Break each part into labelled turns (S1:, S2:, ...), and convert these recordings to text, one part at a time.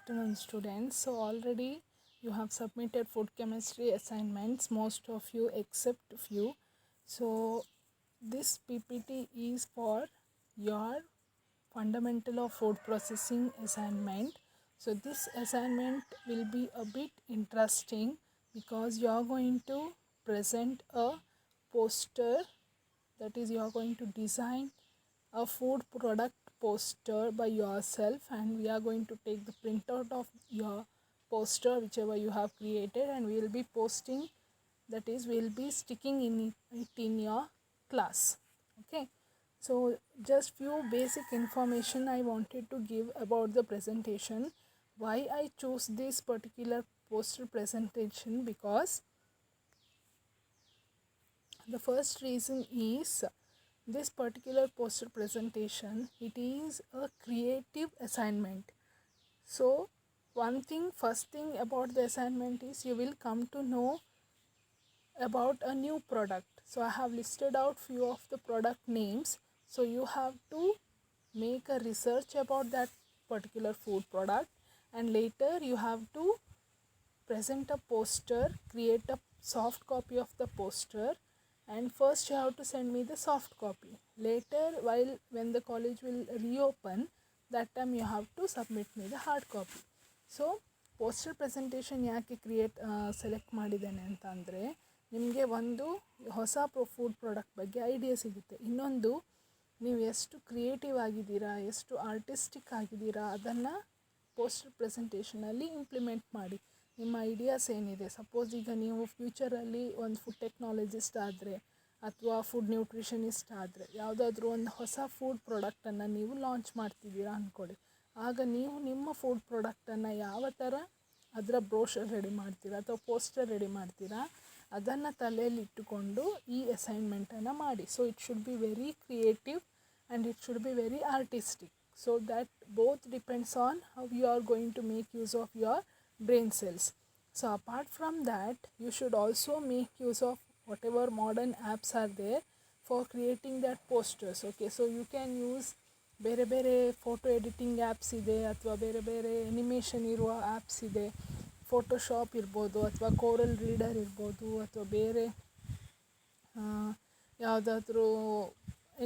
S1: afternoon, students. So already you have submitted food chemistry assignments, most of you except few. So this PPT is for your fundamental of food processing assignment. So this assignment will be a bit interesting because you are going to present a poster, that is you are going to design a food product poster by yourself, and we are going to take the printout of your poster whichever you have created, and we will be posting, that is we will be sticking it in your class. Okay, so just few basic information I wanted to give about the presentation. Why I choose this particular poster presentation? Because the first reason is this particular poster presentation, it is a creative assignment. So first thing about the assignment is you will come to know about a new product. So I have listed out few of the product names. So you have to make a research about that particular food product, and later you have to present a poster, create a soft copy of the poster, and first you have to send me the soft copy. Later, when the college will reopen, that time you have to submit me the hard copy. So poster presentation ಯಾಕೆ select ಮಾಡಿದ್ದೇನೆ ಅಂತ ಅಂದರೆ, ನಿಮಗೆ ಒಂದು ಹೊಸ food product ಬಗ್ಗೆ idea ಸಿಗುತ್ತೆ. ಇನ್ನೊಂದು, ನೀವು ಎಷ್ಟು ಕ್ರಿಯೇಟಿವ್ ಆಗಿದ್ದೀರಾ, ಎಷ್ಟು ಆರ್ಟಿಸ್ಟಿಕ್ ಆಗಿದ್ದೀರಾ, ಅದನ್ನು ಪೋಸ್ಟರ್ ಪ್ರೆಸೆಂಟೇಷನಲ್ಲಿ ಇಂಪ್ಲಿಮೆಂಟ್ ಮಾಡಿ. ನಿಮ್ಮ ಐಡಿಯಾಸ್ ಏನಿದೆ, ಸಪೋಸ್ ಈಗ ನೀವು ಫ್ಯೂಚರಲ್ಲಿ ಒಂದು ಫುಡ್ ಟೆಕ್ನಾಲಜಿಸ್ಟ್ ಆದರೆ ಅಥವಾ ಫುಡ್ ನ್ಯೂಟ್ರಿಷನಿಸ್ಟ್ ಆದರೆ, ಯಾವುದಾದ್ರೂ ಒಂದು ಹೊಸ ಫುಡ್ ಪ್ರಾಡಕ್ಟನ್ನು ನೀವು ಲಾಂಚ್ ಮಾಡ್ತಿದ್ದೀರಾ ಅಂದ್ಕೊಳ್ಳಿ. ಆಗ ನೀವು ನಿಮ್ಮ ಫುಡ್ ಪ್ರಾಡಕ್ಟನ್ನು ಯಾವ ಥರ ಅದರ ಬ್ರೋಷರ್ ರೆಡಿ ಮಾಡ್ತೀರಾ ಅಥವಾ ಪೋಸ್ಟರ್ ರೆಡಿ ಮಾಡ್ತೀರಾ, ಅದನ್ನು ತಲೆಯಲ್ಲಿ ಇಟ್ಟುಕೊಂಡು ಈ ಅಸೈನ್ಮೆಂಟನ್ನು ಮಾಡಿ. So it should be very creative and it should be very artistic. So that both depends on how you are going to make use of your brain cells. So apart from that, you should also make use of whatever modern apps are there for creating that posters. Okay, so you can use ಬೇರೆ photo editing apps ಇದೆ, ಅಥವಾ ಬೇರೆ animation ಇರುವ apps ಇದೆ. Photoshop ಇರ್ಬೋದು, ಅಥವಾ coral reader ಇರ್ಬೋದು, ಅಥವಾ ಬೇರೆ ಯಾವುದಾದ್ರೂ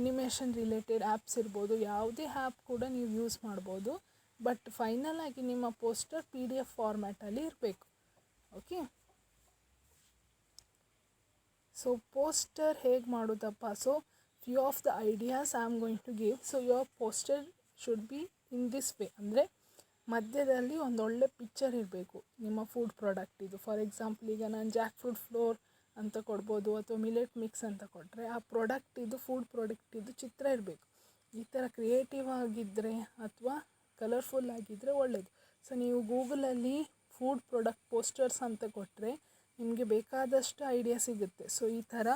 S1: ಎನಿಮೇಷನ್ ರಿಲೇಟೆಡ್ ಆ್ಯಪ್ಸ್ ಇರ್ಬೋದು. ಯಾವುದೇ ಆ್ಯಪ್ ಕೂಡ ನೀವು ಯೂಸ್ ಮಾಡ್ಬೋದು, ಬಟ್ ಫೈನಲ್ ಆಗಿ ನಿಮ್ಮ ಪೋಸ್ಟರ್ PDF ಫಾರ್ಮ್ಯಾಟಲ್ಲಿ ಇರಬೇಕು. ಓಕೆ, ಸೊ ಪೋಸ್ಟರ್ ಹೇಗೆ ಮಾಡೋದಪ್ಪ? So few of the ideas I am going to give. So your poster should be in this way. ಅಂದರೆ ಮಧ್ಯದಲ್ಲಿ ಒಂದೊಳ್ಳೆ ಪಿಕ್ಚರ್ ಇರಬೇಕು ನಿಮ್ಮ ಫುಡ್ ಪ್ರಾಡಕ್ಟ್ ಇದು. ಫಾರ್ ಎಕ್ಸಾಂಪಲ್, ಈಗ ನಾನು ಜಾಕ್ ಫ್ರೂಟ್ ಫ್ಲೋರ್ ಅಂತ ಕೊಡ್ಬೋದು, ಅಥವಾ ಮಿಲೆಟ್ ಮಿಕ್ಸ್ ಅಂತ ಕೊಟ್ಟರೆ ಆ ಪ್ರಾಡಕ್ಟ್ ಇದು, ಫುಡ್ ಪ್ರಾಡಕ್ಟ್ ಇದು ಚಿತ್ರ ಇರಬೇಕು. ಈ ಥರ ಕ್ರಿಯೇಟಿವ್ ಆಗಿದ್ದರೆ ಅಥವಾ ಕಲರ್ಫುಲ್ ಆಗಿದ್ದರೆ ಒಳ್ಳೆಯದು. ಸೊ ನೀವು ಗೂಗಲಲ್ಲಿ ಫುಡ್ ಪ್ರಾಡಕ್ಟ್ ಪೋಸ್ಟರ್ಸ್ ಅಂತ ಕೊಟ್ಟರೆ ನಿಮಗೆ ಬೇಕಾದಷ್ಟು ಐಡಿಯಾ ಸಿಗುತ್ತೆ. ಸೊ ಈ ಥರ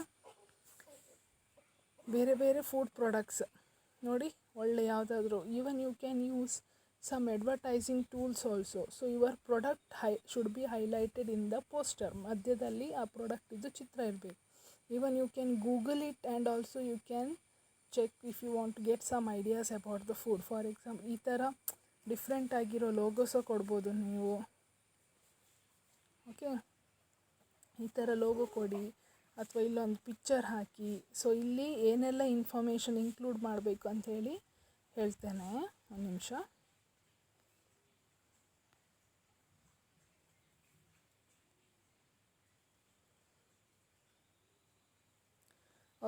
S1: ಬೇರೆ ಫುಡ್ ಪ್ರಾಡಕ್ಟ್ಸ್ ನೋಡಿ, ಒಳ್ಳೆ ಯಾವುದಾದ್ರೂ, even you can use some advertising tools also. So your product should be highlighted in the poster. ಮಧ್ಯದಲ್ಲಿ ಆ ಪ್ರಾಡಕ್ಟ್ ಇದು ಚಿತ್ರ ಇರಬೇಕು. Even you can Google it and also you can check if you want to get some ideas about the food. For example, ಈ ಥರ different ಆಗಿರೋ ಲೋಗೋಸೋ ಕೊಡ್ಬೋದು ನೀವು. ಓಕೆ, ಈ ಥರ ಲೋಗೋ ಕೊಡಿ, ಅಥವಾ ಇಲ್ಲೊಂದು ಪಿಕ್ಚರ್ ಹಾಕಿ. ಸೊ ಇಲ್ಲಿ ಏನೆಲ್ಲ ಇನ್ಫಾರ್ಮೇಷನ್ ಇನ್ಕ್ಲೂಡ್ ಮಾಡಬೇಕು ಅಂಥೇಳಿ ಹೇಳ್ತೇನೆ, ಒಂದು ನಿಮಿಷ.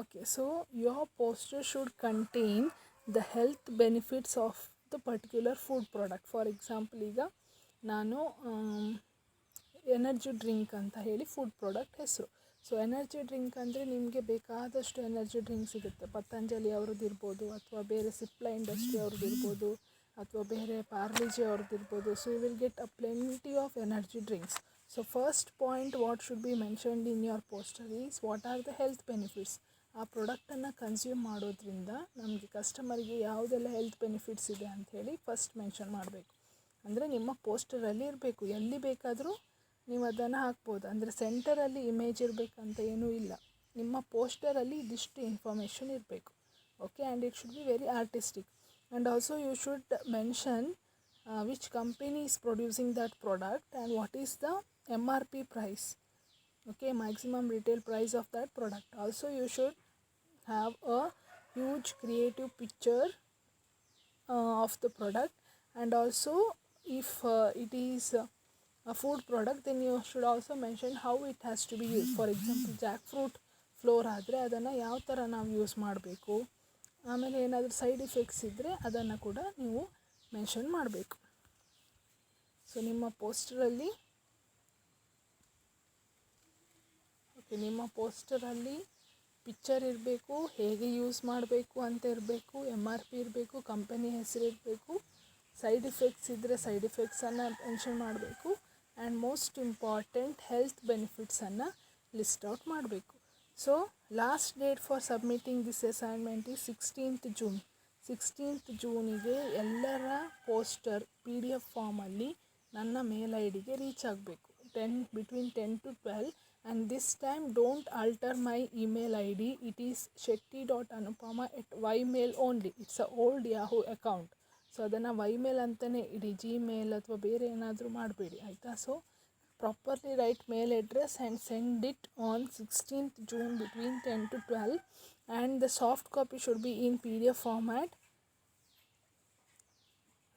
S1: Okay, so your poster should contain the health benefits of the particular food product. For example, ಈಗ ನಾನು ಎನರ್ಜಿ ಡ್ರಿಂಕ್ ಅಂತ ಹೇಳಿ ಫುಡ್ ಪ್ರಾಡಕ್ಟ್ ಹೆಸರು. ಸೊ ಎನರ್ಜಿ ಡ್ರಿಂಕ್ ಅಂದರೆ ನಿಮಗೆ ಬೇಕಾದಷ್ಟು ಎನರ್ಜಿ ಡ್ರಿಂಕ್ ಸಿಗುತ್ತೆ. ಪತಂಜಲಿ ಅವ್ರದ್ದು ಇರ್ಬೋದು, ಅಥವಾ ಬೇರೆ ಸಿಪ್ಲಾ ಇಂಡಸ್ಟ್ರಿ ಅವ್ರದ್ದು ಇರ್ಬೋದು, ಅಥವಾ ಬೇರೆ ಪಾರ್ಲಿಜಿ ಅವ್ರದ್ದು ಇರ್ಬೋದು. So you will get a plenty of energy drinks. So first point what should be mentioned in your poster is what are the health benefits. ಆ ಪ್ರಾಡಕ್ಟನ್ನು ಕನ್ಸ್ಯೂಮ್ ಮಾಡೋದ್ರಿಂದ ನಮಗೆ ಕಸ್ಟಮರಿಗೆ ಯಾವುದೆಲ್ಲ ಹೆಲ್ತ್ ಬೆನಿಫಿಟ್ಸ್ ಇದೆ ಅಂಥೇಳಿ ಫಸ್ಟ್ ಮೆನ್ಷನ್ ಮಾಡಬೇಕು. ಅಂದರೆ ನಿಮ್ಮ ಪೋಸ್ಟರಲ್ಲಿ ಇರಬೇಕು, ಎಲ್ಲಿ ಬೇಕಾದರೂ ನೀವು ಅದನ್ನು ಹಾಕ್ಬೋದು. ಅಂದರೆ ಸೆಂಟರಲ್ಲಿ ಇಮೇಜ್ ಇರಬೇಕಂತ ಏನೂ ಇಲ್ಲ, ನಿಮ್ಮ ಪೋಸ್ಟರಲ್ಲಿ ಇದಿಷ್ಟು ಇನ್ಫಾರ್ಮೇಷನ್ ಇರಬೇಕು. Okay, and it should be very artistic. And also you should mention which company is producing that product, and what is the MRP price, okay, maximum retail price of that product. Also you should have a huge creative picture of the product, and also if it is a food product, then you should also mention how it has to be used. For example, jackfruit flour ಆದರೆ ಅದನ್ನು ಯಾವ ಥರ ನಾವು use ಮಾಡಬೇಕು, ಆಮೇಲೆ ಏನಾದರೂ side effects ಇದ್ದರೆ ಅದನ್ನು ಕೂಡ ನೀವು ಮೆನ್ಷನ್ ಮಾಡಬೇಕು. ಸೊ ನಿಮ್ಮ ಪೋಸ್ಟರಲ್ಲಿ ಪಿಕ್ಚರ್ ಇರಬೇಕು, ಹೇಗೆ ಯೂಸ್ ಮಾಡಬೇಕು ಅಂತ ಇರಬೇಕು, MRP ಇರಬೇಕು, ಕಂಪನಿ ಹೆಸರು ಇರಬೇಕು, ಸೈಡ್ ಇಫೆಕ್ಟ್ಸ್ ಇದ್ದರೆ ಸೈಡ್ ಇಫೆಕ್ಟ್ಸನ್ನು ಮೆನ್ಷನ್ ಮಾಡಬೇಕು, ಆ್ಯಂಡ್ ಮೋಸ್ಟ್ ಇಂಪಾರ್ಟೆಂಟ್ ಹೆಲ್ತ್ ಬೆನಿಫಿಟ್ಸನ್ನು ಲಿಸ್ಟ್ ಔಟ್ ಮಾಡಬೇಕು. So last date for submitting this assignment is 16th June. 16th Juneಗೆ ಎಲ್ಲರ ಪೋಸ್ಟರ್ PDF ಫಾರ್ಮಲ್ಲಿ ನನ್ನ ಮೇಲ್ ID ಗೆ ರೀಚ್ ಆಗಬೇಕು, between 10 to 12. And this time don't alter my email ID. It is shetty.anupama@ymail only. It's a old Yahoo account. So ಅದನ್ನು ymail ಅಂತಲೇ ಇಡಿ, Gmail ಅಥವಾ ಬೇರೆ ಏನಾದರೂ ಮಾಡಬೇಡಿ, ಆಯಿತಾ. So properly write mail address and send it on 16th June between 10 to 12, and the soft copy should be in PDF format.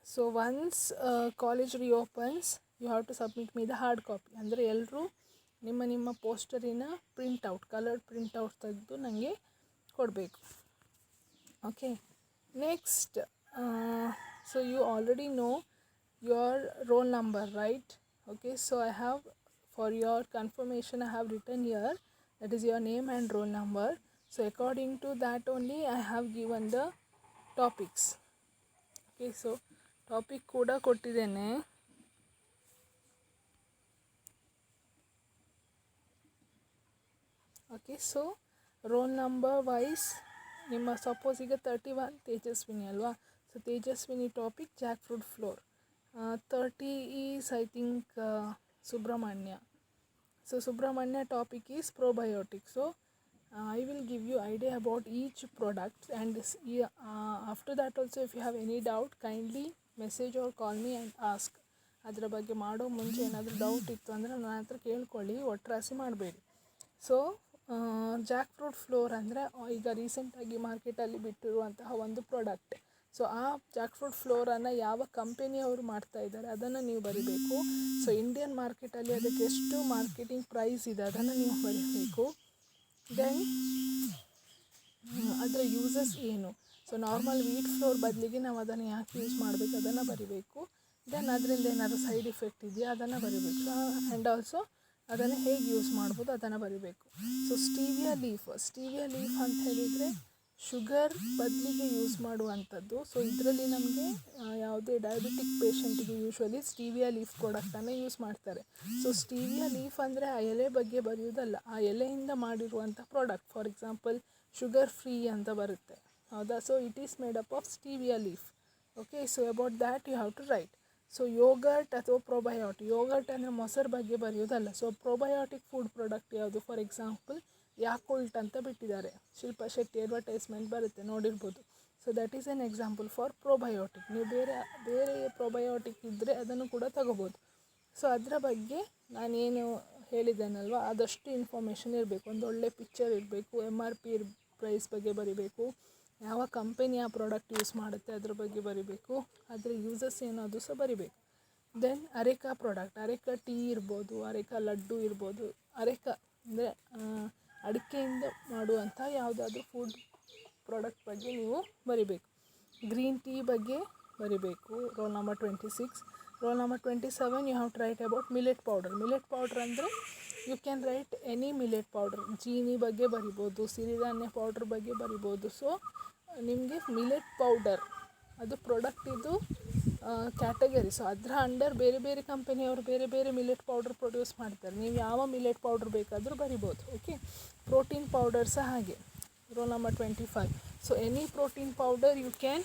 S1: So once college reopens, you have to submit me the hard copy. ಅಂದರೆ ಎಲ್ಲರೂ ನಿಮ್ಮ ಪೋಸ್ಟರಿನ printout, coloured printout ತೆಗೆದು ನನಗೆ ಕೊಡಬೇಕು. Okay, next, so you already know your roll number, right? Okay, so I have, for your confirmation, I have written here, that is your name and roll number. So according to that only I have given the topics. Okay, so topic ಕೂಡ ಕೊಟ್ಟಿದ್ದೇನೆ. Okay, so roll number wise ನಿಮ್ಮ suppose ಈಗ 31 ತೇಜಸ್ವಿನಿ ಅಲ್ವಾ, so Tejaswini topic jack fruit flour. 30 is I think Subramanya. So Subramanya topic is probiotic. So I will give you idea about each product, and after that also if you have any doubt, kindly message or call me and ask. ಅದರ ಬಗ್ಗೆ ಮಾಡೋ ಮುಂಚೆ ಏನಾದರೂ doubt ಇತ್ತು ಅಂದರೆ ನನ್ನ ಹತ್ರ ಕೇಳ್ಕೊಳ್ಳಿ, ಒಟ್ರಾಸಿ ಮಾಡಬೇಡಿ. ಸೊ ಜಾಕ್ ಫ್ರೂಟ್ ಫ್ಲೋರ್ ಅಂದರೆ ಈಗ ರೀಸೆಂಟಾಗಿ ಮಾರ್ಕೆಟಲ್ಲಿ ಬಿಟ್ಟಿರುವಂತಹ ಒಂದು ಪ್ರಾಡಕ್ಟ್. ಸೊ ಆ ಜಾಕ್ ಫ್ರೂಟ್ ಫ್ಲೋರನ್ನು ಯಾವ ಕಂಪನಿಯವರು ಮಾಡ್ತಾ ಇದ್ದಾರೆ ಅದನ್ನು ನೀವು ಬರೀಬೇಕು. ಸೊ ಇಂಡಿಯನ್ ಮಾರ್ಕೆಟಲ್ಲಿ ಅದಕ್ಕೆ ಎಷ್ಟು ಮಾರ್ಕೆಟಿಂಗ್ ಪ್ರೈಸ್ ಇದೆ ಅದನ್ನು ನೀವು ಬರೀಬೇಕು. ದೆನ್ ಅದರ ಯೂಸಸ್ ಏನು, ಸೊ ನಾರ್ಮಲ್ ವೀಟ್ ಫ್ಲೋರ್ ಬದಲಿಗೆ ನಾವು ಅದನ್ನು ಯಾಕೆ ಯೂಸ್ ಮಾಡಬೇಕು ಅದನ್ನು ಬರೀಬೇಕು. ದೆನ್ ಅದರಿಂದ ಏನಾದರೂ ಸೈಡ್ ಇಫೆಕ್ಟ್ ಇದೆಯಾ ಅದನ್ನು ಬರೀಬೇಕು. ಆ್ಯಂಡ್ ಆಲ್ಸೋ ಅದನ್ನು ಹೇಗೆ ಯೂಸ್ ಮಾಡ್ಬೋದು ಅದನ್ನು ಬರೀಬೇಕು. ಸೊ ಸ್ಟೀವಿಯಾ ಲೀಫ್ ಅಂತ ಹೇಳಿದರೆ ಶುಗರ್ ಬದಲಿಗೆ ಯೂಸ್ ಮಾಡುವಂಥದ್ದು. ಸೊ ಇದರಲ್ಲಿ ನಮಗೆ ಯಾವುದೇ ಡಯಾಬಿಟಿಕ್ ಪೇಷಂಟಿಗೆ ಯೂಶ್ವಲಿ ಸ್ಟೀವಿಯಾ ಲೀಫ್ ಪ್ರಾಡಕ್ಟನ್ನು ಯೂಸ್ ಮಾಡ್ತಾರೆ. ಸೊ ಸ್ಟೀವಿಯಾ ಲೀಫ್ ಅಂದರೆ ಆ ಎಲೆ ಬಗ್ಗೆ ಬರೆಯೋದಲ್ಲ, ಆ ಎಲೆಯಿಂದ ಮಾಡಿರುವಂಥ product. For example sugar free ಅಂತ ಬರುತ್ತೆ, ಹೌದಾ. So it is made up of stevia leaf. Okay, so about that you have to write. So yogurt ಅಥವಾ ಪ್ರೊಬಯೋಟಿಕ್, ಯೋಗರ್ಟ್ ಅಂದರೆ ಮೊಸರು ಬಗ್ಗೆ ಬರೆಯೋದಲ್ಲ. ಸೊ ಪ್ರೊಬಯೋಟಿಕ್ ಫುಡ್ ಪ್ರಾಡಕ್ಟ್ ಯಾವುದು, ಫಾರ್ ಎಕ್ಸಾಂಪಲ್ ಯಾಕುಲ್ಟ್ ಅಂತ ಬಿಟ್ಟಿದ್ದಾರೆ, ಶಿಲ್ಪಾ ಶೆಟ್ಟಿ ಅಡ್ವರ್ಟೈಸ್ಮೆಂಟ್ ಬರುತ್ತೆ, ನೋಡಿರ್ಬೋದು. So that is an example for probiotic. ನೀವು ಬೇರೆ ಪ್ರೊಬಯೋಟಿಕ್ ಇದ್ದರೆ ಅದನ್ನು ಕೂಡ ತಗೋಬೋದು. ಸೊ ಅದರ ಬಗ್ಗೆ ನಾನೇನು ಹೇಳಿದ್ದೇನಲ್ವ ಅದಷ್ಟು ಇನ್ಫಾರ್ಮೇಷನ್ ಇರಬೇಕು. ಒಂದು ಒಳ್ಳೆ ಪಿಕ್ಚರ್ ಇರಬೇಕು, MRP ಪ್ರೈಸ್ ಬಗ್ಗೆ ಬರೀಬೇಕು, ಯಾವ ಕಂಪನಿ ಆ ಪ್ರಾಡಕ್ಟ್ ಯೂಸ್ ಮಾಡುತ್ತೆ ಅದ್ರ ಬಗ್ಗೆ ಬರೀಬೇಕು, ಅದರ ಯೂಸಸ್ ಏನು ಅದು ಸಹ ಬರೀಬೇಕು. Then areca product, areca tea ಇರ್ಬೋದು, ಅರೆಕಾ ಲಡ್ಡು ಇರ್ಬೋದು. ಅರೆಕಾ ಅಂದರೆ ಅಡಿಕೆಯಿಂದ ಮಾಡುವಂಥ ಯಾವುದಾದ್ರೂ ಫುಡ್ ಪ್ರಾಡಕ್ಟ್ ಬಗ್ಗೆ ನೀವು ಬರಿಬೇಕು. ಗ್ರೀನ್ ಟೀ ಬಗ್ಗೆ ಬರಿಬೇಕು, roll number 26. Roll number 27 you have to write about millet powder. Millet powder ಅಂದರೆ you can write any millet powder. Jeeni ಬಗ್ಗೆ ಬರಿಬೋದು, ಸಿರಿಧಾನ್ಯ ಪೌಡ್ರ್ ಬಗ್ಗೆ ಬರಿಬೋದು. ಸೊ ನಿಮಗೆ ಮಿಲೆಟ್ ಪೌಡರ್ ಅದು ಪ್ರಾಡಕ್ಟ್ ಇದು ಕ್ಯಾಟಗರಿ. ಸೊ ಅದರ ಅಂಡರ್ ಬೇರೆ ಬೇರೆ ಕಂಪನಿಯವರು ಬೇರೆ ಬೇರೆ ಮಿಲೆಟ್ ಪೌಡರ್ ಪ್ರೊಡ್ಯೂಸ್ ಮಾಡ್ತಾರೆ. ನೀವು ಯಾವ ಮಿಲೆಟ್ ಪೌಡ್ರ್ ಬೇಕಾದರೂ ಬರಿಬೋದು. ಓಕೆ, ಪ್ರೋಟೀನ್ ಪೌಡರ್ ಸಹ ಹಾಗೆ, roll number 25. So any protein powder you can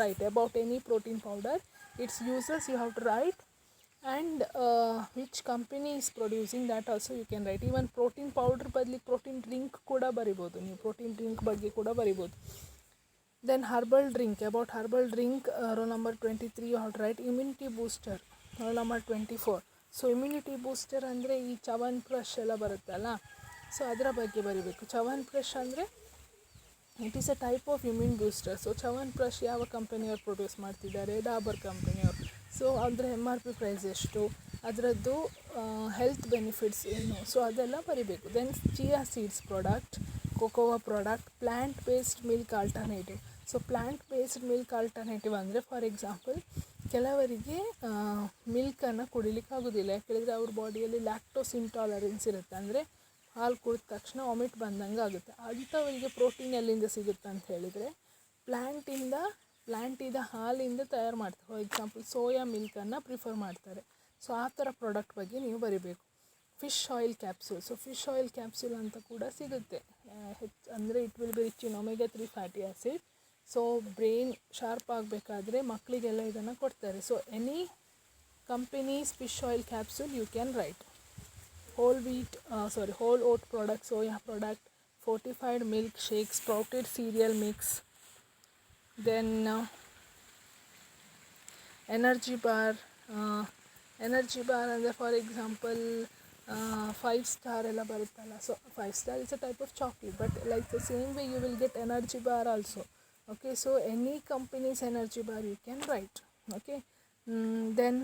S1: write about any protein powder, it's uses you have to write, and which company is producing that also you can write. Even protein powder ಬದಲಿಗೆ protein drink ಕೂಡ ಬರಿಬೋದು, ನೀವು protein drink ಬಗ್ಗೆ ಕೂಡ ಬರಿಬೋದು. Then herbal drink, about herbal drink, row number 23 all right. Immunity booster, row number 24. So immunity booster ಅಂದರೆ ಈ ಚವನ್ಪ್ರಶ್ ಎಲ್ಲ ಬರುತ್ತಲ್ಲ, ಸೊ ಅದರ ಬಗ್ಗೆ ಬರೀಬೇಕು. ಚವನ್ಪ್ರಶ್ ಅಂದರೆ it is a type of immune booster. So Chyawanprash ಯಾವ ಕಂಪನಿಯವ್ರು ಪ್ರೊಡ್ಯೂಸ್ ಮಾಡ್ತಿದ್ದಾರೆ? ಡಾಬರ್ ಕಂಪನಿಯವರು. ಸೊ ಅದರ MRP ಪ್ರೈಸ್ ಎಷ್ಟು, ಅದರದ್ದು ಹೆಲ್ತ್ ಬೆನಿಫಿಟ್ಸ್ ಏನು, ಸೊ ಅದೆಲ್ಲ ಬರೀಬೇಕು. Then chia seeds product, cocoa product, plant based milk alternative. So plant based milk alternative ಅಂದರೆ ಫಾರ್ ಎಕ್ಸಾಂಪಲ್ ಕೆಲವರಿಗೆ ಮಿಲ್ಕನ್ನು ಕುಡಿಲಿಕ್ಕೆ ಆಗೋದಿಲ್ಲ, ಯಾಕೆಳಿದರೆ ಅವ್ರ ಬಾಡಿಯಲ್ಲಿ ಲ್ಯಾಕ್ಟೋಸ್ ಇಂಟಾಲರೆನ್ಸ್ ಇರುತ್ತೆ, ಅಂದರೆ ಹಾಲು ಕುಡಿದ ತಕ್ಷಣ ವಾಮಿಟ್ ಬಂದಂಗೆ ಆಗುತ್ತೆ. ಅಂಥವರಿಗೆ ಪ್ರೋಟೀನ್ ಎಲ್ಲಿಂದ ಸಿಗುತ್ತೆ ಅಂತ ಹೇಳಿದರೆ ಪ್ಲ್ಯಾಂಟಿಂದ ಹಾಲಿಂದ ತಯಾರು ಮಾಡ್ತಾರೆ. ಫಾರ್ ಎಕ್ಸಾಂಪಲ್ ಸೋಯಾ ಮಿಲ್ಕನ್ನು ಪ್ರಿಫರ್ ಮಾಡ್ತಾರೆ. ಸೊ ಆ ಥರ ಪ್ರಾಡಕ್ಟ್ ಬಗ್ಗೆ ನೀವು ಬರೀಬೇಕು. Fish oil capsule. So fish oil capsule ಅಂತ ಕೂಡ ಸಿಗುತ್ತೆ. ಅಂದರೆ it will be rich in omega 3 fatty acid. So brain sharp ಆಗಬೇಕಾದ್ರೆ ಮಕ್ಕಳಿಗೆಲ್ಲ ಇದನ್ನು ಕೊಡ್ತಾರೆ. So any companies fish oil capsule you can write. whole oat product, soya product, fortified milk shake, sprouted cereal mix, then energy bar ಅಂದರೆ for example 5 star ಎಲ್ಲ ಬರುತ್ತಲ್ಲ. So 5 star is a type of chocolate, but like the same way you will get energy bar also. Okay, so any companies energy bar you can write. Okay, then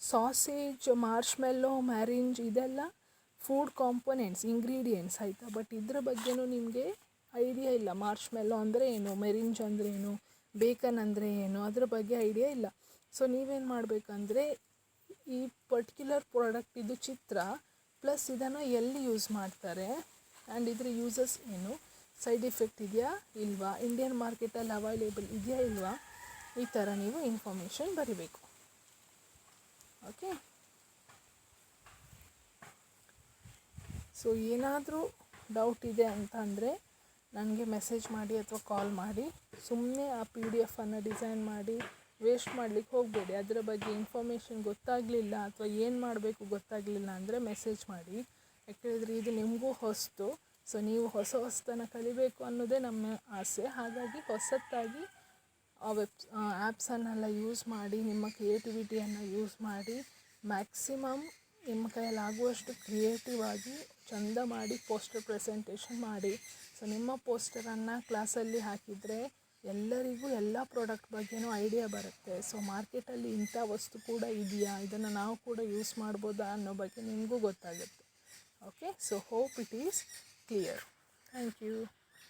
S1: sausage, marshmallow, meringue ಇದೆಲ್ಲ food components, ingredients ಆಯಿತಾ. But ಇದ್ರ ಬಗ್ಗೆನೂ ನಿಮಗೆ idea ಇಲ್ಲ. ಮಾರ್ಷ್ಮೆಲ್ಲೋ ಅಂದರೆ ಏನು, ಮೆರಿಂಜ್ ಅಂದರೆ ಏನು, ಬೇಕನ್ ಅಂದರೆ ಏನು, ಅದ್ರ ಬಗ್ಗೆ ಐಡಿಯಾ ಇಲ್ಲ. ಸೊ ನೀವೇನು ಮಾಡಬೇಕಂದ್ರೆ ಈ ಪರ್ಟಿಕ್ಯುಲರ್ ಪ್ರಾಡಕ್ಟ್ ಇದು ಚಿತ್ರ ಪ್ಲಸ್ ಇದನ್ನು ಎಲ್ಲಿ ಯೂಸ್ ಮಾಡ್ತಾರೆ ಆ್ಯಂಡ್ ಇದ್ರ ಯೂಸಸ್ ಏನು, ಸೈಡ್ ಎಫೆಕ್ಟ್ ಇದೆಯಾ ಇಲ್ವಾ, ಇಂಡಿಯನ್ ಮಾರ್ಕೆಟಲ್ಲಿ ಅವೈಲೇಬಲ್ ಇದೆಯಾ ಇಲ್ವಾ, ಈ ಥರ ನೀವು ಇನ್ಫಾರ್ಮೇಷನ್ ಬರೀಬೇಕು. ಓಕೆ, ಸೊ ಏನಾದರೂ ಡೌಟ್ ಇದೆ ಅಂತ ಅಂದರೆ ನನಗೆ ಮೆಸೇಜ್ ಮಾಡಿ ಅಥವಾ ಕಾಲ್ ಮಾಡಿ. ಸುಮ್ಮನೆ ಆ PDF ಡಿಸೈನ್ ಮಾಡಿ ವೇಸ್ಟ್ ಮಾಡಲಿಕ್ಕೆ ಹೋಗಬೇಡಿ. ಅದರ ಬಗ್ಗೆ ಇನ್ಫಾರ್ಮೇಷನ್ ಗೊತ್ತಾಗಲಿಲ್ಲ ಅಥವಾ ಏನು ಮಾಡಬೇಕು ಗೊತ್ತಾಗಲಿಲ್ಲ ಅಂದರೆ ಮೆಸೇಜ್ ಮಾಡಿ. ಯಾಕೆಂದರೆ ಇದು ನಿಮಗೂ ಹೊಸತು. ಸೊ ನೀವು ಹೊಸತನ ಕಲಿಬೇಕು ಅನ್ನೋದೇ ನಮ್ಮ ಆಸೆ. ಹಾಗಾಗಿ ಹೊಸತಾಗಿ ಆ ಆ್ಯಪ್ಸನ್ನೆಲ್ಲ ಯೂಸ್ ಮಾಡಿ, ನಿಮ್ಮ ಕ್ರಿಯೇಟಿವಿಟಿಯನ್ನು ಯೂಸ್ ಮಾಡಿ, ಮ್ಯಾಕ್ಸಿಮಮ್ ನಿಮ್ಮ ಕೈಯಲ್ಲಾಗುವಷ್ಟು ಕ್ರಿಯೇಟಿವ್ ಆಗಿ ಚೆಂದ ಮಾಡಿ ಪೋಸ್ಟರ್ ಪ್ರೆಸೆಂಟೇಷನ್ ಮಾಡಿ. ಸೊ ನಿಮ್ಮ ಪೋಸ್ಟರನ್ನು ಕ್ಲಾಸಲ್ಲಿ ಹಾಕಿದರೆ ಎಲ್ಲರಿಗೂ ಎಲ್ಲ ಪ್ರಾಡಕ್ಟ್ ಬಗ್ಗೆನೂ ಐಡಿಯಾ ಬರುತ್ತೆ. ಸೊ ಮಾರ್ಕೆಟಲ್ಲಿ ಇಂಥ ವಸ್ತು ಕೂಡ ಇದೆಯಾ, ಇದನ್ನು ನಾವು ಕೂಡ ಯೂಸ್ ಮಾಡ್ಬೋದಾ ಅನ್ನೋ ಬಗ್ಗೆ ನಿಮಗೂ ಗೊತ್ತಾಗುತ್ತೆ. Okay, so hope it is clear. Thank you.